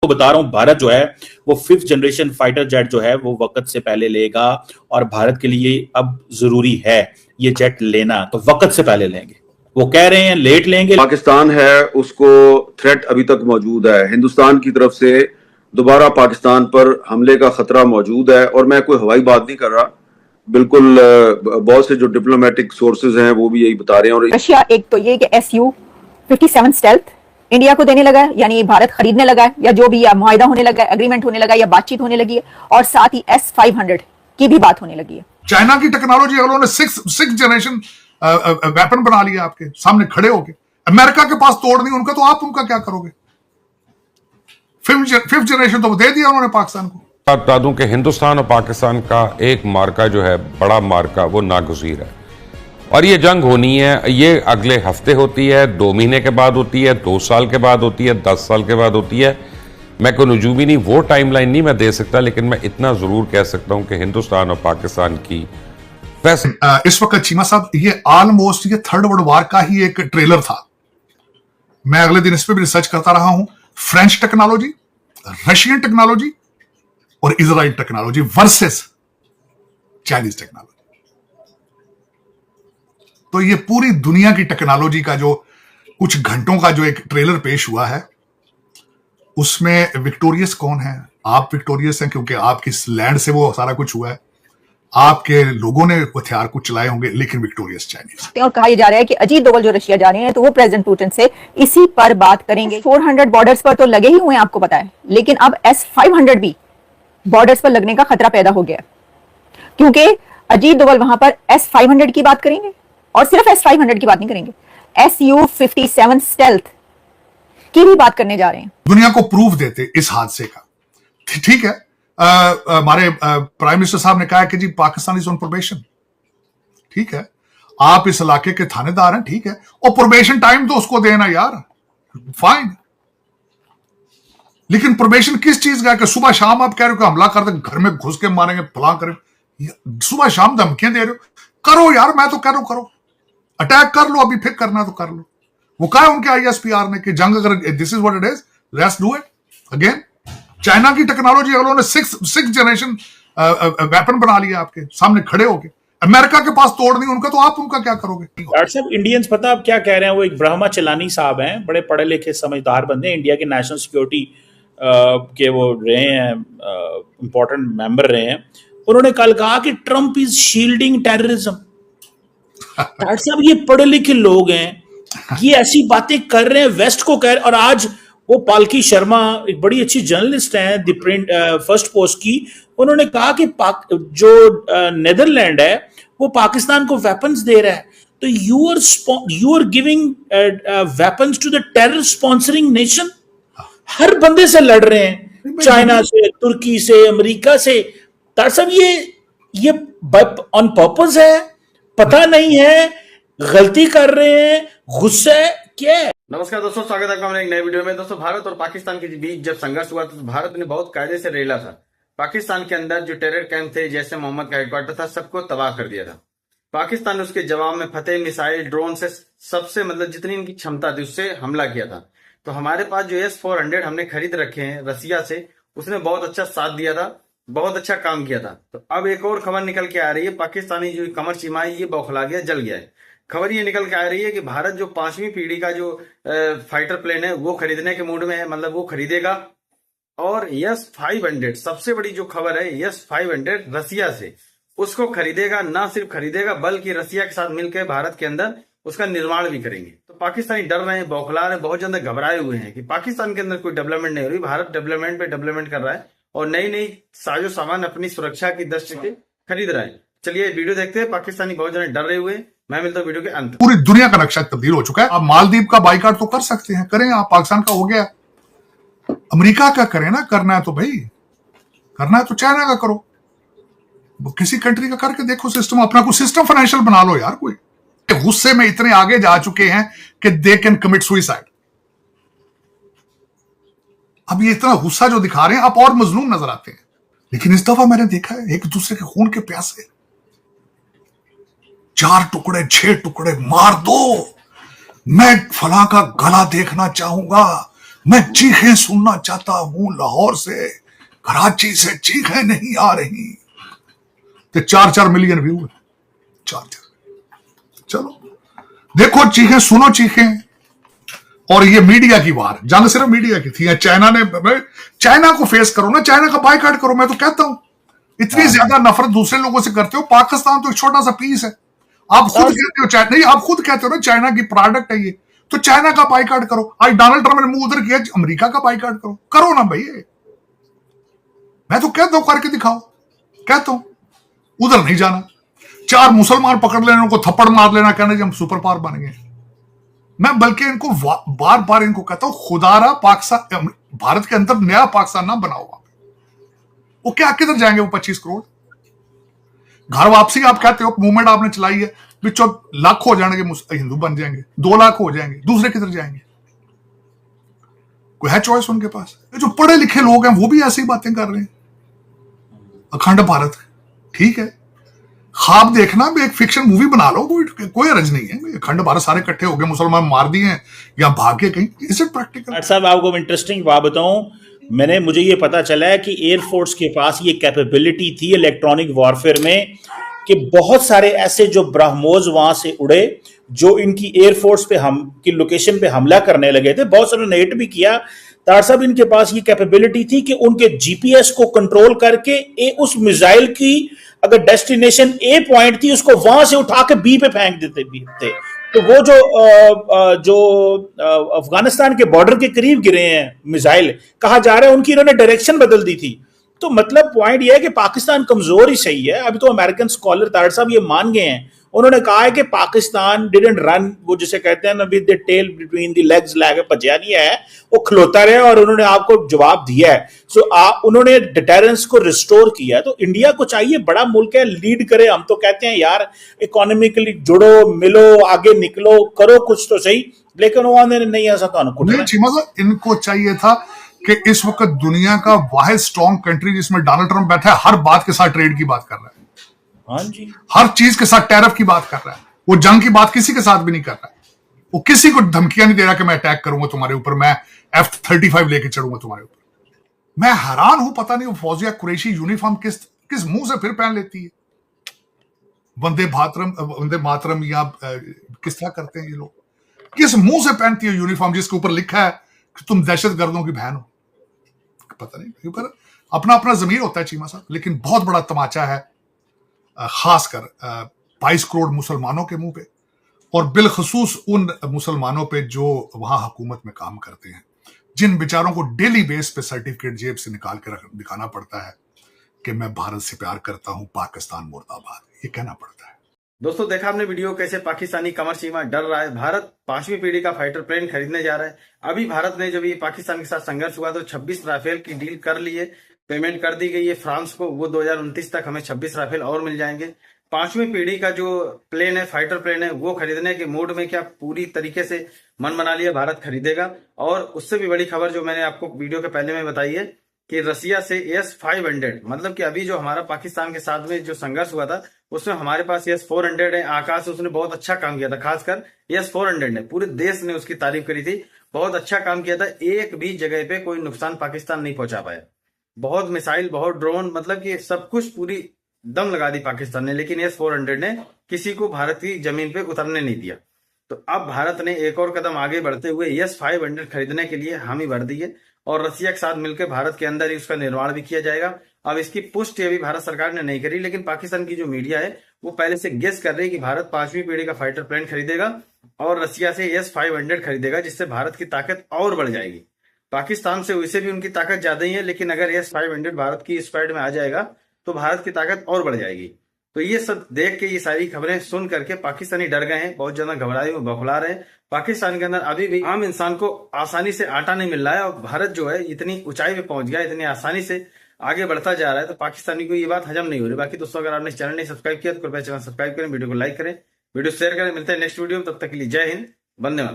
तो बता रहा हूं, भारत जो है वो 5th जनरेशन फाइटर जेट जो है वो वक्त से पहले लेगा, और भारत के लिए अब जरूरी है ये जेट लेना, तो वक्त से पहले लेंगे। वो कह रहे हैं लेट लेंगे। पाकिस्तान है उसको थ्रेट अभी तक मौजूद है, हिंदुस्तान की तरफ से दोबारा पाकिस्तान पर हमले का खतरा मौजूद है। और मैं कोई हवाई बात नहीं कर रहा, बिल्कुल बहुत से जो डिप्लोमेटिक सोर्सेज हैं वो भी यही बता रहे हैं। और रशिया एक तो ये कि Su-57 स्टेल्थ इंडिया को देने लगा है, यानी भारत खरीदने लगा है, या जो भी या मुआहिदा होने लगा है, एग्रीमेंट होने लगा है, या बातचीत होने लगी है, और साथ ही S-500 की भी बात होने लगी है। चाइना की टेक्नोलॉजी उन्होंने सिक्स जनरेशन वेपन बना लिया आपके सामने खड़े होके। अमेरिका के पास तोड़ नहीं उनका, तो आप उनका क्या करोगे? 5th जनरेशन तो दे दिया उन्होंने पाकिस्तान को। बता दूं कि हिंदुस्तान और पाकिस्तान का एक मार्का जो है, बड़ा मार्का, वो नागुज़ीर है, और ये जंग होनी है। ये अगले हफ्ते होती है, 2 महीने के बाद होती है, 2 साल के बाद होती है, 10 साल के बाद होती है। मैं कोई नजूमी नहीं, वो टाइमलाइन नहीं मैं दे सकता, लेकिन मैं इतना जरूर कह सकता हूं कि हिंदुस्तान और पाकिस्तान की इस वक्त चीमा साहब ये ऑलमोस्ट ये थर्ड वर्ल्ड वार का ही एक ट्रेलर था। मैं अगले दिन इस पर भी रिसर्च करता रहा हूं। फ्रेंच टेक्नोलॉजी, रशियन टेक्नोलॉजी और Israel technology versus Chinese technology. तो ये पूरी दुनिया की टेक्नोलॉजी का जो कुछ घंटों का जो एक ट्रेलर पेश हुआ है, उसमें विक्टोरियस कौन है? आप विक्टोरियस हैं क्योंकि आपकी लैंड से वो सारा कुछ हुआ है, आपके लोगों ने हथियार कुछ चलाए होंगे, लेकिन विक्टोरियस चाइनीज। और कहा जा रहा है कि अजीत डोभाल जो रशिया जा रहे हैं, तो वो प्रेसिडेंट पुतिन से इसी पर बात करेंगे। 400 बॉर्डर्स पर तो लगे ही हुए हैं, आपको पता है, लेकिन अब S-500 भी बॉर्डर्स पर लगने का खतरा पैदा हो गया, क्योंकि अजीत डोभाल वहां पर S-500 की बात करेंगे, और सिर्फ S-500 की बात नहीं करेंगे, Su-57 स्टेल्थ की भी बात करने जा रहे हैं। दुनिया को प्रूफ देते इस हादसे का। ठीक है, हमारे प्राइम मिनिस्टर साहब ने कहा कि जी पाकिस्तान इज ऑन प्रोबेशन। ठीक है, आप इस इलाके के थानेदार हैं, ठीक है, और प्रोबेशन टाइम तो उसको देना यार, फाइन। लेकिन प्रोबेशन किस चीज का? कि सुबह शाम आप कह रहे हो कि हमला कर दे, घर में घुस के मारेंगे, फलां करें। सुबह शाम धमकियां दे रहे हो, करो यार, मैं तो कह रहा हूं करो, अटैक कर लो, अभी फिर करना तो कर लो। वो कहा उनके ISPR ने कि जंग अगर this is what it is, let's do it again. China की टेक्नोलॉजी उन्होंने सिक्स जनरेशन वेपन बना लिया आपके सामने खड़े होके। अमेरिका के पास तोड़ नहीं उनका, तो आप उनका क्या करोगे? डॉक्टर साहब, इंडियंस पता आप क्या कह रहे हैं? वो एक ब्रह्मा चलानी साहब हैं, बड़े पढ़े लिखे समझदार बंदे, इंडिया के नेशनल सिक्योरिटी के वो रहे हैं, इंपॉर्टेंट मेंबर रहे हैं। उन्होंने कल कहा कि Trump is shielding terrorism. Doctor साहब, ये पढ़े लिखे लोग हैं, ये ऐसी बातें कर रहे हैं, वेस्ट को कह रहे हैं। और आज वो पालकी शर्मा एक बड़ी अच्छी जर्नलिस्ट हैं, द प्रिंट फर्स्ट पोस्ट की, उन्होंने कहा कि जो नेदरलैंड है वो पाकिस्तान को वेपन्स दे रहा है, तो you are giving weapons to the terror sponsoring nation. हर बंदे से लड़ रहे हैं, चाइना से, तुर्की से, अमेरिका से। डॉक्टर साहब, ये ऑन पर्पस है, पता नहीं है, गलती कर रहे हैं, गुस्सा क्या है? नमस्कार दोस्तों, स्वागत है आपका हमारे एक नए वीडियो में। दोस्तों, भारत और पाकिस्तान के बीच जब संघर्ष हुआ तो भारत ने बहुत कायदे से रेला था। पाकिस्तान के अंदर जो टेरर कैंप थे, जैसे मोहम्मद का हेडक्वार्टर था, सबको तबाह कर दिया था। पाकिस्तान ने उसके जवाब में फतेह मिसाइल, ड्रोन से सबसे जितनी इनकी क्षमता थी उससे हमला किया था। तो हमारे पास जो S-400 हमने खरीद रखे हैं रसिया से, उसने बहुत अच्छा साथ दिया था, बहुत अच्छा काम किया था। तो अब एक और खबर निकल के आ रही है, पाकिस्तानी जो कमर चिमाई ये बौखला गया, जल गया है। खबर ये निकल के आ रही है कि भारत जो 5वीं पीढ़ी का जो फाइटर प्लेन है वो खरीदने के मूड में है, वो खरीदेगा। और S-500 सबसे बड़ी जो खबर है, S-500 रसिया से उसको खरीदेगा। ना सिर्फ खरीदेगा बल्कि रसिया के साथ मिलकर भारत के अंदर उसका निर्माण भी करेंगे। तो पाकिस्तानी डर रहे हैं, बौखला रहे हैं, बहुत ज्यादा घबराए हुए हैं कि पाकिस्तान के अंदर कोई डेवलपमेंट नहीं हो रही, भारत डेवलपमेंट पे डेवलपमेंट कर रहा है और नई नई साजो सामान अपनी सुरक्षा की दृष्टि से खरीद रहा है। चलिए वीडियो देखते हैं। पाकिस्तानी बहुत ज्यादा डर रहे हुए। मैं मिलता हूं वीडियो के अंत। पूरी दुनिया का नक्शा तब्दील हो चुका है। आप मालदीव का बाइकाट तो कर सकते हैं, करें। आप पाकिस्तान का हो गया, अमेरिका का करें ना। करना है तो भाई करना है तो चाइना का करो, किसी कंट्री का करके देखो सिस्टम, अपना कोई सिस्टम फाइनेंशियल बना लो यार। कोई गुस्से में इतने आगे जा चुके हैं कि दे कैन कमिट सुइसाइड। अब ये इतना गुस्सा जो दिखा रहे हैं, आप और मजलूम नजर आते हैं। लेकिन इस दफा मैंने देखा है एक दूसरे के खून के प्यासे, 4 टुकड़े 6 टुकड़े मार दो, मैं फलां का गला देखना चाहूंगा, मैं चीखें सुनना चाहता हूं लाहौर से, कराची से चीखें नहीं आ रही। तो 4-4 मिलियन व्यू है, 4-4। चलो देखो, चीखें सुनो, चीखें। और ये मीडिया की वार, जंग सिर्फ मीडिया की थी। चाइना ने, चाइना को फेस करो ना, चाइना का बायकॉट करो। मैं तो कहता हूं, इतनी ज्यादा नफरत दूसरे लोगों से करते हो। पाकिस्तान तो एक छोटा सा पीस है। आप खुद कहते हो चाइना, नहीं, आप खुद कहते हो ना चाइना की प्रोडक्ट है ये, तो चाइना का बायकॉट करो। आज डोनाल्ड ट्रंप ने मुंह उधर किया, अमेरिका का बायकॉट करो ना भाई। मैं तो कहता हूं करके दिखाओ, कहता हूं उधर नहीं जाना। 4 मुसलमान पकड़ लेना, उनको थप्पड़ मार लेना, कहना हम सुपर पावर बन गए। मैं बल्कि इनको बार बार इनको कहता हूं, खुदारा पाकिस्तान, भारत के अंदर नया पाकिस्तान ना बनाओ। वो क्या किधर जाएंगे वो 25 करोड़? घर वापसी आप कहते हो, मूवमेंट आपने चलाई है, पिछो लाख हो जाएंगे हिंदू बन जाएंगे, 2 लाख हो जाएंगे, दूसरे किधर जाएंगे? कोई है चॉइस उनके पास? जो पढ़े लिखे लोग हैं वो भी ऐसी बातें कर रहे हैं। अखंड भारत, ठीक है, ख्वाब देखना, एक फिक्शन मूवी बना लो, कोई हर्ज नहीं है। अखंड भारत सारे इकट्ठे हो गए, मुसलमान मार दिए हैं या भाग के कहीं, इज इट प्रैक्टिकल? साहब आपको इंटरेस्टिंग बात बताऊं, मुझे ये पता चला है कि एयरफोर्स के पास ये कैपेबिलिटी थी इलेक्ट्रॉनिक वॉरफेयर में, कि बहुत सारे ऐसे जो ब्रह्मोस वहां से उड़े, जो इनकी एयरफोर्स पे की लोकेशन पे हमला करने लगे थे, बहुत सारे ने हिट भी किया। तार साहब, इनके पास ये कैपेबिलिटी थी कि उनके जीपीएस को कंट्रोल करके उस मिसाइल की अगर डेस्टिनेशन ए पॉइंट थी, उसको वहां से उठा के बी पे फेंक देते भी थे। तो वो जो अफगानिस्तान के बॉर्डर के करीब गिरे हैं मिसाइल, कहा जा रहा है उनकी इन्होंने डायरेक्शन बदल दी थी। तो मतलब पॉइंट ये है कि पाकिस्तान कमजोर ही सही है। अभी तो अमेरिकन स्कॉलर तार साहब ये मान गए हैं, उन्होंने कहा है कि पाकिस्तान डिडंट रन, वो जिसे कहते हैं ना, with the tail between the legs, लैग भजया नहीं है, वो खलोता रहे, और उन्होंने आपको जवाब दिया है। सो उन्होंने डिटेरेंस को रिस्टोर किया। तो इंडिया को चाहिए, बड़ा मुल्क है, लीड करे। हम तो कहते हैं यार इकोनॉमिकली जुड़ो, मिलो, आगे निकलो, करो कुछ तो सही, लेकिन वो नहीं, ऐसा तो चीमा साहब, इनको चाहिए था कि इस वक्त दुनिया का वाहिद स्ट्रॉन्ग कंट्री जिसमें डोनाल्ड ट्रंप बैठा है, हर बात के साथ ट्रेड की बात कर रहा है। हाँ जी, हर चीज के साथ टैरिफ की बात कर रहा है। वो जंग की बात किसी के साथ भी नहीं कर रहा है। वो किसी को धमकियां नहीं दे रहा कि मैं अटैक करूंगा तुम्हारे ऊपर, मैं F-35 लेके चढ़ूंगा तुम्हारे ऊपर। मैं हैरान हूं, पता नहीं वो फौजिया कुरैशी यूनिफॉर्म किस मुंह से फिर पहन लेती है। वंदे मातरम या किस तरह करते हैं ये लोग, किस मुंह से पहनती है यूनिफॉर्म जिसके ऊपर लिखा है कि तुम दहशतगर्दों की बहन हो? पता नहीं, पर अपना अपना जमीर होता है चीमा साहब। लेकिन बहुत बड़ा तमाचा है, खासकर 22 करोड़ मुसलमानों के मुंह पे, और बिलखसूस उन मुसलमानों पे जो वहां हुकूमत में काम करते हैं, जिन बेचारों को डेली बेस पे सर्टिफिकेट जेब से निकाल कर दिखाना पड़ता है कि मैं भारत से प्यार करता हूं, पाकिस्तान मुर्दाबाद, ये कहना पड़ता है। दोस्तों, देखा आपने वीडियो, कैसे पाकिस्तानी कमर सीमा डर रहा है। भारत 5वीं पीढ़ी का फाइटर प्लेन खरीदने जा रहा है। अभी भारत ने जब ये पाकिस्तान के साथ संघर्ष हुआ तो 26 राफेल की डील कर ली है, पेमेंट कर दी गई है फ्रांस को। वो 2029 तक हमें 26 राफेल और मिल जाएंगे। 5वीं पीढ़ी का जो प्लेन है, फाइटर प्लेन है, वो खरीदने के मूड में क्या पूरी तरीके से मन बना लिया, भारत खरीदेगा। और उससे भी बड़ी खबर जो मैंने आपको वीडियो के पहले में बताई है कि रसिया से S-500, मतलब कि अभी जो हमारा पाकिस्तान के साथ में जो संघर्ष हुआ था उसमें हमारे पास S-400 है। आकाश उसने बहुत अच्छा काम किया था, खासकर S-400 ने, पूरे देश ने उसकी तारीफ करी थी, बहुत अच्छा काम किया था। एक भी जगह पे कोई नुकसान पाकिस्तान नहीं पहुंचा पाया। बहुत मिसाइल, बहुत ड्रोन, मतलब कि सब कुछ पूरी दम लगा दी पाकिस्तान ने, लेकिन S-400 ने किसी को भारत की जमीन पे उतरने नहीं दिया। तो अब भारत ने एक और कदम आगे बढ़ते हुए S-500 खरीदने के लिए हामी भर दी है, और रसिया के साथ मिलकर भारत के अंदर ही उसका निर्माण भी किया जाएगा। अब इसकी पुष्टि अभी भारत सरकार ने नहीं करी, लेकिन पाकिस्तान की जो मीडिया है वो पहले से गेस कर रही है कि भारत 5वीं पीढ़ी का फाइटर प्लेन खरीदेगा और रसिया से S-500 खरीदेगा, जिससे भारत की ताकत और बढ़ जाएगी। पाकिस्तान से वैसे भी उनकी ताकत ज्यादा ही है, लेकिन अगर S-500 भारत की स्क्वाड में आ जाएगा तो भारत की ताकत और बढ़ जाएगी। तो ये सब देख के, ये सारी खबरें सुन करके पाकिस्तानी डर गए हैं, बहुत ज्यादा घबराए हुए बौखला रहे हैं। पाकिस्तान के अंदर अभी भी आम इंसान को आसानी से आटा नहीं मिल रहा है, और भारत जो है इतनी ऊंचाई पे पहुंच गया, इतनी आसानी से आगे बढ़ता जा रहा है, तो पाकिस्तानी को ये बात हजम नहीं हो रही। बाकी दोस्तों, अगर आपने चैनल नहीं सब्सक्राइब किया तो कृपया चैनल सब्सक्राइब करें, वीडियो को लाइक करें, वीडियो शेयर करें। मिलते हैं नेक्स्ट वीडियो में, तब तक के लिए जय हिंद, वंदे मातरम।